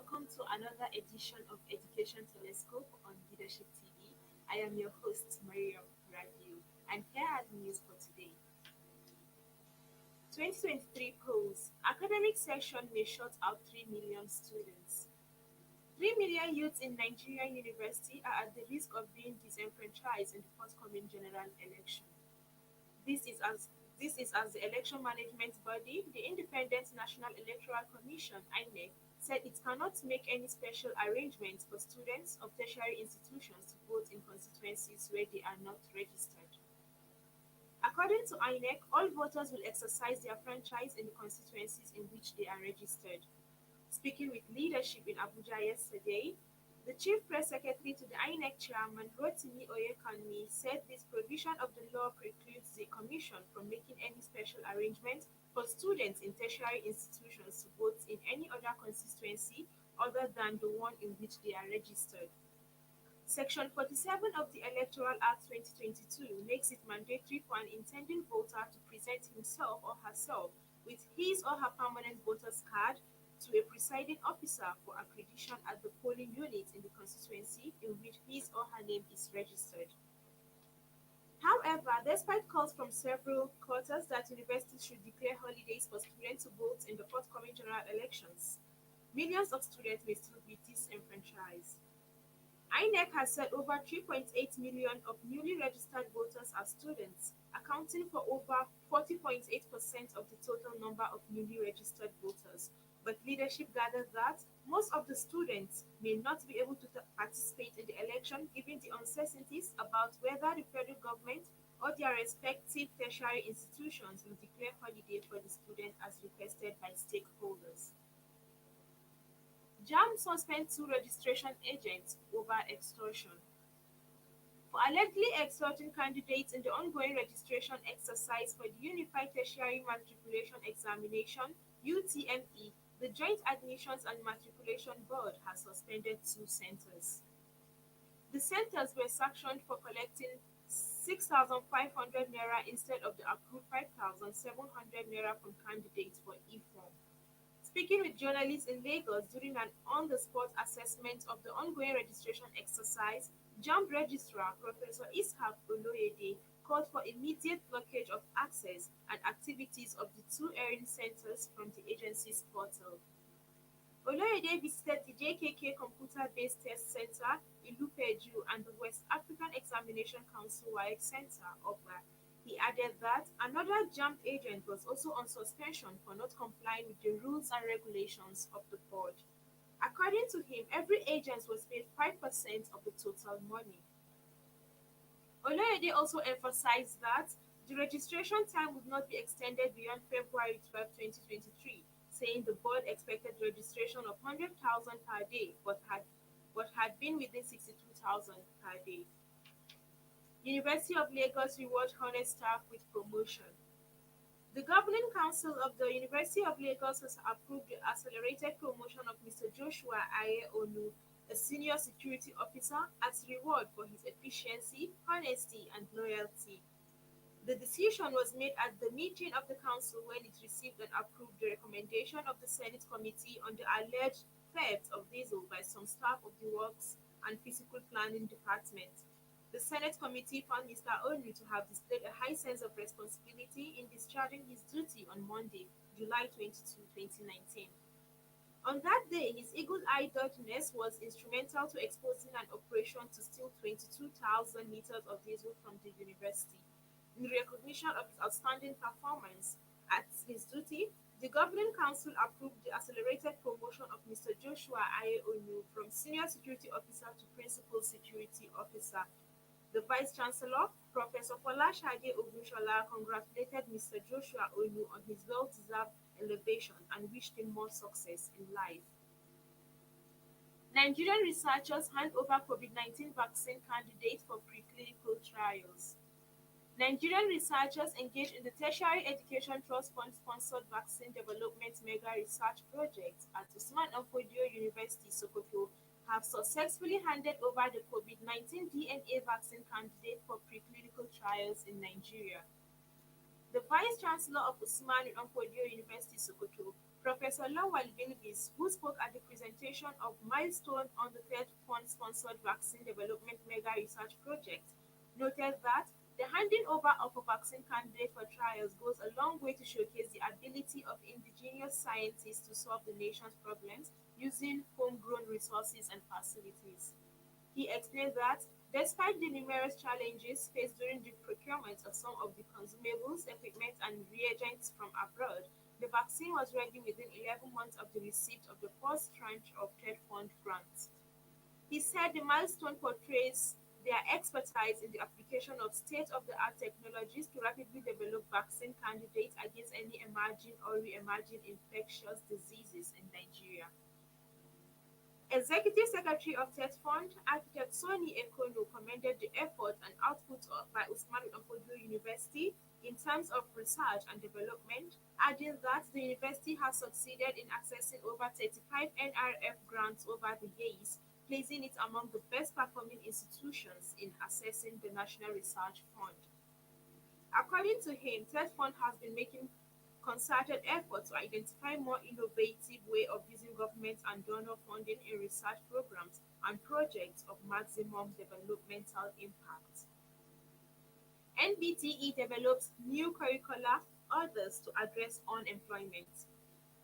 welcome to another edition of Education Telescope on Leadership TV. I am your host, Maria Radio, and here are the news for today. 2023 polls. Academic session may shut out 3 million students. 3 million youths in Nigerian university are at the risk of being disenfranchised in the forthcoming general election. This is as this is as the election management body, the Independent National Electoral Commission (INEC), said it cannot make any special arrangements for students of tertiary institutions to vote in constituencies where they are not registered. According to INEC, all voters will exercise their franchise in the constituencies in which they are registered. Speaking with leadership in Abuja yesterday, the Chief Press Secretary to the INEC chairman, Rotimi Oyekanmi, said this provision of the law precludes the Commission from making any special arrangement for students in tertiary institutions to vote in any other constituency other than the one in which they are registered. Section 47 of the Electoral Act 2022 makes it mandatory for an intending voter to present himself or herself with his or her permanent voter's card to a presiding officer for accreditation at the polling unit in the constituency in which his or her name is registered. However, despite calls from several quarters that universities should declare holidays for students to vote in the forthcoming general elections, millions of students may still be disenfranchised. INEC has said over 3.8 million of newly registered voters are students, accounting for over 40.8% of the total number of newly registered voters. But leadership gathered that most of the students may not be able to participate in the election given the uncertainties about whether the federal government or their respective tertiary institutions will declare holiday for the student as requested by stakeholders. JAMB suspends two registration agents over extortion. For allegedly extorting candidates in the ongoing registration exercise for the Unified Tertiary Matriculation Examination (UTME), the Joint Admissions and Matriculation Board has suspended two centers. The centers were sanctioned for collecting 6,500 naira instead of the approved 5,700 naira from candidates for e-form. Speaking with journalists in Lagos during an on-the-spot assessment of the ongoing registration exercise, JAMB Registrar Professor Ishaq Oloyede called for immediate blockage of access and activities of the two airing centers from the agency's portal. Oloyede visited the JKK Computer-Based Test Center, Ilupeju, and the West African Examination Council WAEC Center, OPA. He added that another JAMB agent was also on suspension for not complying with the rules and regulations of the board. According to him, every agent was paid 5% of the total money. Oloyede also emphasized that the registration time would not be extended beyond February 12, 2023, saying the board expected registration of 100,000 per day but had been within 62,000 per day. University of Lagos rewards honest staff with promotion. The Governing Council of the University of Lagos has approved the accelerated promotion of Mr. Joshua Aye Onu, a senior security officer, as reward for his efficiency, honesty, and loyalty. The decision was made at the meeting of the council when it received and approved the recommendation of the Senate Committee on the alleged theft of diesel by some staff of the Works and Physical Planning Department. The Senate Committee found Mr. Onu to have displayed a high sense of responsibility in discharging his duty on Monday, July 22, 2019. On that day, his eagle-eyed dodginess was instrumental to exposing an operation to steal 22,000 liters of diesel from the university. In recognition of his outstanding performance at his duty, the Governing Council approved the accelerated promotion of Mr. Joshua Aye Onu from Senior Security Officer to Principal Security Officer. The Vice-Chancellor, Professor Folashade Ogunshola, congratulated Mr. Joshua Onu on his well-deserved elevation and wished him more success in life. Nigerian researchers hand over COVID-19 vaccine candidate for preclinical trials. Nigerian researchers engaged in the Tertiary Education Trust Fund-sponsored vaccine development mega research project at Usman Danfodio University, Sokoto, have successfully handed over the COVID-19 DNA vaccine candidate for preclinical trials in Nigeria. The Vice-Chancellor of Usman Danfodio University, Sokoto, Professor Lawal Bilgis, who spoke at the presentation of Milestone on the third fund-sponsored vaccine development mega research project, noted that the handing over of a vaccine candidate for trials goes a long way to showcase the ability of indigenous scientists to solve the nation's problems using homegrown resources and facilities. He explained that despite the numerous challenges faced during the procurement of some of the consumables, equipment, and reagents from abroad, the vaccine was ready within 11 months of the receipt of the first tranche of TED Fund grants. He said the milestone portrays their expertise in the application of state-of-the-art technologies to rapidly develop vaccine candidates against any emerging or re-emerging infectious diseases in Nigeria. Executive Secretary of TETFund, Architect Soni Ekono, commended the effort and output by Usman Danfodio University in terms of research and development, adding that the university has succeeded in accessing over 35 NRF grants over the years, placing it among the best performing institutions in accessing the National Research Fund. According to him, TETFund has been making concerted efforts to identify more innovative way of using government and donor funding in research programs and projects of maximum developmental impact. NBTE develops new curricula others to address unemployment.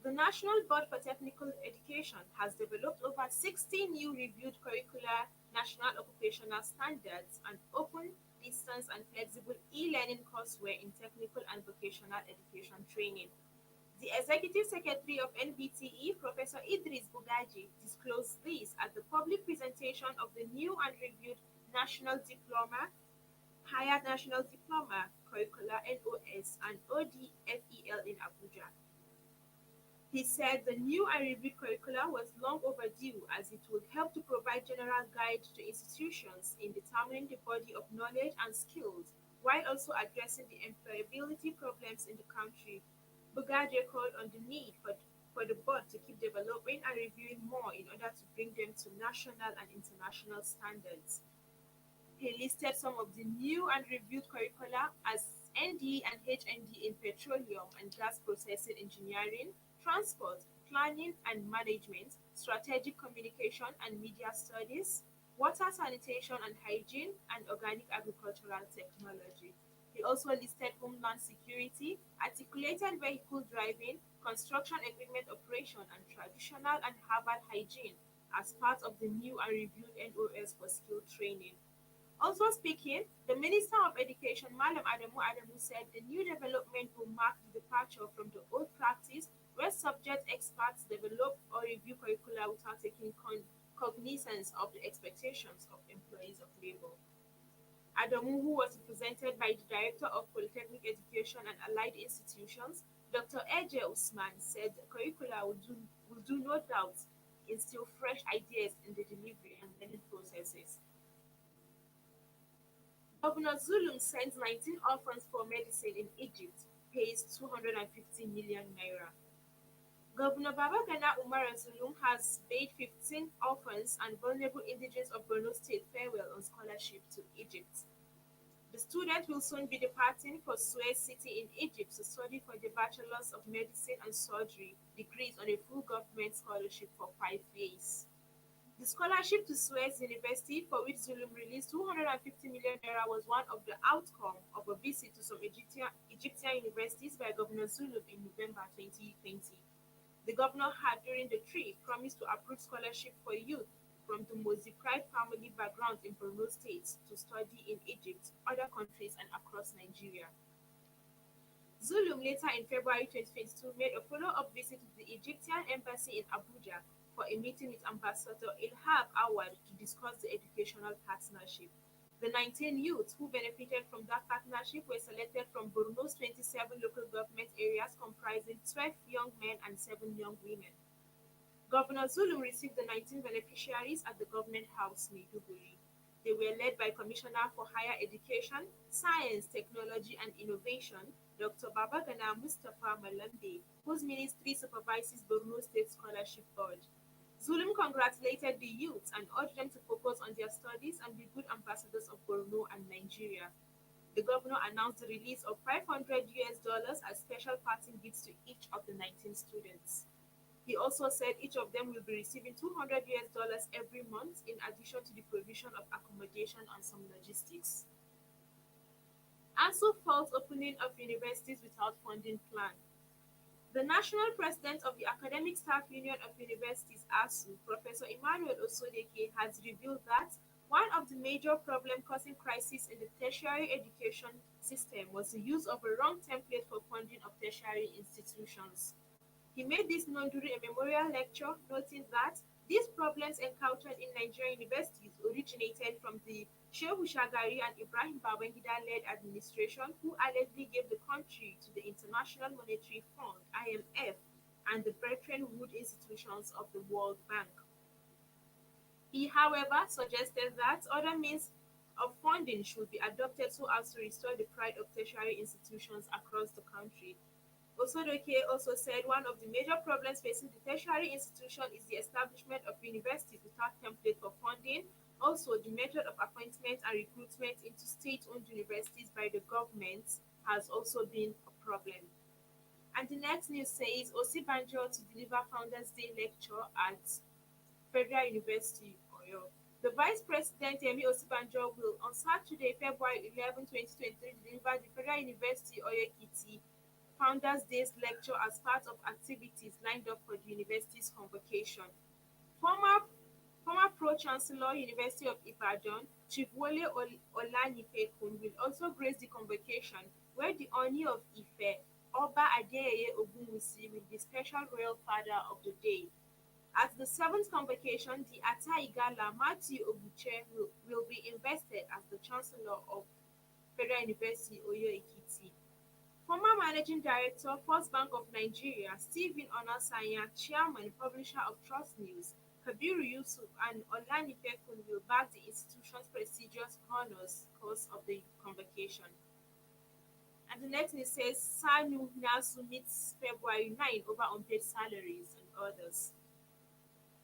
The National Board for Technical Education has developed over 60 new reviewed curricular national occupational standards and open, distance, and flexible e-learning courseware in technical and vocational education training. The Executive Secretary of NBTE, Professor Idris Bugaji, disclosed this at the public presentation of the new and reviewed National Diploma, Higher National Diploma Curricula NOS and ODFEL in Abuja. He said the new and reviewed curricula was long overdue as it would help to provide general guide to institutions in determining the body of knowledge and skills while also addressing the employability problems in the country. Bugaje called on the need for the board to keep developing and reviewing more in order to bring them to national and international standards. He listed some of the new and reviewed curricula as ND and HND in petroleum and gas processing engineering, transport, planning and management, strategic communication and media studies, water sanitation and hygiene, and organic agricultural technology. He also listed homeland security, articulated vehicle driving, construction equipment operation, and traditional and herbal hygiene as part of the new and reviewed NOS for skill training. Also speaking, the Minister of Education, Malam Adamu Adamu, said the new development will mark the departure from the old practice where subject experts develop or review curricula without taking cognizance of the expectations of employees of labor. Adamu, who was represented by the Director of Polytechnic Education and Allied Institutions, Dr. Eje Usman, said the curricula will do no doubt instill fresh ideas in the delivery and learning processes. Governor Zulum sends 19 orphans for medicine in Egypt, pays 250 million naira. Governor Babagana Umar Zulum has bade 15 orphans and vulnerable indigents of Borno State farewell on scholarship to Egypt. The student will soon be departing for Suez City in Egypt to study for the Bachelors of Medicine and Surgery degrees on a full government scholarship for 5 years. The scholarship to Suez University, for which Zulum released 250 million naira, was one of the outcome of a visit to some Egyptian universities by Governor Zulum in November 2020. The governor had, during the trip, promised to approve scholarship for youth from the most deprived family backgrounds in Borno State to study in Egypt, other countries, and across Nigeria. Zulum later in February 2022 made a follow-up visit to the Egyptian embassy in Abuja for a meeting with Ambassador Ilham Awad to discuss the educational partnership. The 19 youths who benefited from that partnership were selected from Borno's 27 local government areas comprising 12 young men and 7 young women. Governor Zulum received the 19 beneficiaries at the Government House, Maiduguri. They were led by Commissioner for Higher Education, Science, Technology and Innovation, Dr. Babagana Mustapha Malambe, whose ministry supervises Borno State Scholarship Board. Zulum congratulated the youths and urged them to focus on their studies and be good ambassadors of Borno and Nigeria. The governor announced the release of $500 as special parting gifts to each of the 19 students. He also said each of them will be receiving $200 every month in addition to the provision of accommodation and some logistics. ASU fault opening of universities without funding plan. The national president of the Academic Staff Union of Universities (ASUU), Professor Emmanuel Osodeke, has revealed that one of the major problems causing crisis in the tertiary education system was the use of a wrong template for funding of tertiary institutions. He made this known during a memorial lecture, noting that these problems encountered in Nigerian universities originated from the Shehu Shagari and Ibrahim Babangida-led administration who allegedly gave the country to the International Monetary Fund (IMF) and the Brethren Woods institutions of the World Bank. He, however, suggested that other means of funding should be adopted so as to restore the pride of tertiary institutions across the country. Osodoke also said one of the major problems facing the tertiary institution is the establishment of universities without template for funding. Also, the method of appointment and recruitment into state-owned universities by the government has also been a problem. And the next news says Osibanjo to deliver Founders Day lecture at Federal University, Oyo. The Vice President Yemi Osibanjo will on Saturday, February 11, 2023, deliver the Federal University Oyo Ekiti Founders Days lecture as part of activities lined up for the university's convocation. Former former Pro-Chancellor, University of Ibadan, Chief Wole Olanipekun will also grace the convocation, where the Oni of Ife, Oba Adeyeye Ogunwusi, will be special royal father of the day. At the seventh convocation, the Ata-Igala Matthew Obuche will be invested as the Chancellor of Federal University Oyo Ekiti. Former Managing Director, First Bank of Nigeria, Stephen Onasanya, Chairman, Publisher of Trust News, Kabiru Yusuf, and Olanipekun will back the institution's prestigious honors course of the convocation. And the next news says SANU NASU meets February 9 over unpaid salaries and others.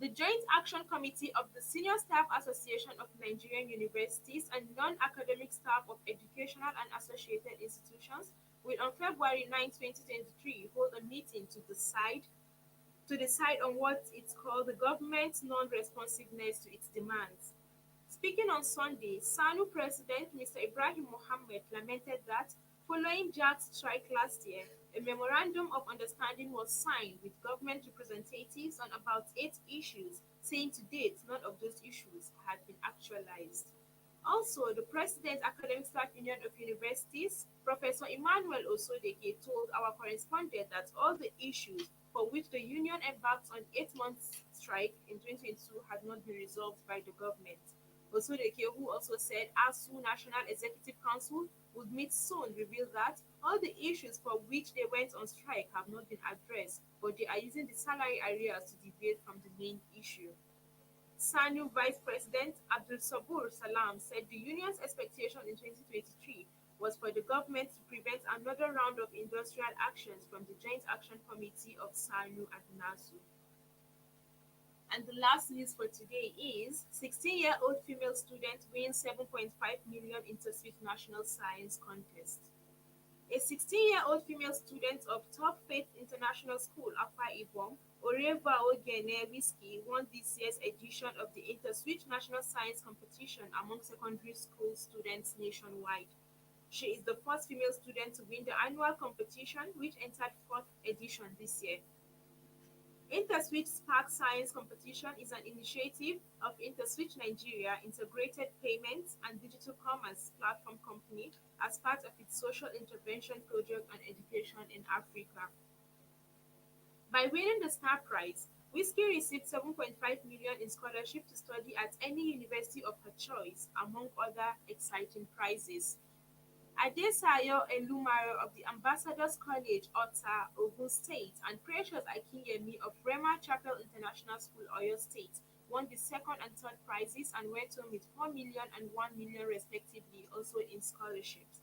The Joint Action Committee of the Senior Staff Association of Nigerian Universities and Non-Academic Staff of Educational and Associated Institutions will on February 9, 2023 hold a meeting to decide on what it's called the government's non-responsiveness to its demands. Speaking on Sunday, SANU President Mr. Ibrahim Mohammed lamented that, following JAG's strike last year, a memorandum of understanding was signed with government representatives on about 8 issues, saying to date none of those issues had been actualized. Also, the President Academic Staff Union of Universities, Professor Emmanuel Osodeke, told our correspondent that all the issues for which the union embarked on 8 months strike in 2022 had not been resolved by the government. Osodeke, who also said ASU National Executive Council would meet soon, revealed that all the issues for which they went on strike have not been addressed, but they are using the salary arrears to deviate from the main issue. SANU Vice President Abdul Sabur Salam said the union's expectation in 2023 was for the government to prevent another round of industrial actions from the Joint Action Committee of SANU and NASU. And the last news for today is 16-year-old female student wins 7.5 million InterSwitch National Science Contest. A 16-year-old female student of Top Faith International School, Akwa Ibom, Oreva Ogene Whiskey, won this year's edition of the InterSwitch National Science Competition among secondary school students nationwide. She is the first female student to win the annual competition, which entered fourth edition this year. InterSwitch Spark Science Competition is an initiative of InterSwitch Nigeria Integrated Payments and Digital Commerce Platform Company as part of its social intervention project on education in Africa. By winning the Star Prize, Whiskey received 7.5 million in scholarship to study at any university of her choice, among other exciting prizes. Adesayo Elumare of the Ambassadors College, Ota, Ogun State, and Precious Akinyemi of Rema Chapel International School, Oyo State, won the second and third prizes and went home with 4 million and 1 million respectively, also in scholarships.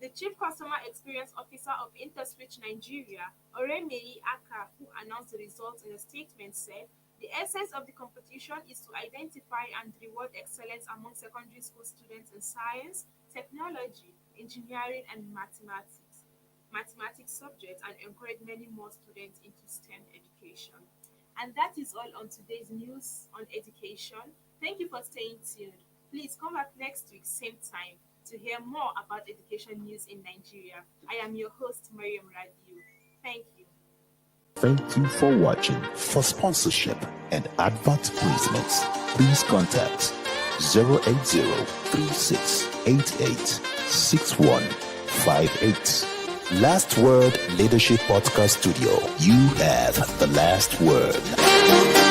The Chief Customer Experience Officer of InterSwitch Nigeria, Oremei Aka, who announced the results in a statement, said, "The essence of the competition is to identify and reward excellence among secondary school students in science, technology, engineering, and mathematics." mathematics subject and encourage many more students into STEM education. And that is all on today's news on education. Thank you for staying tuned. Please come back next week, same time, to hear more about education news in Nigeria. I am your host, Mariam Radio. Thank you. Thank you for watching. For sponsorship and advert placements, please contact 080-3688-6158. Last Word Leadership Podcast Studio. You have the last word.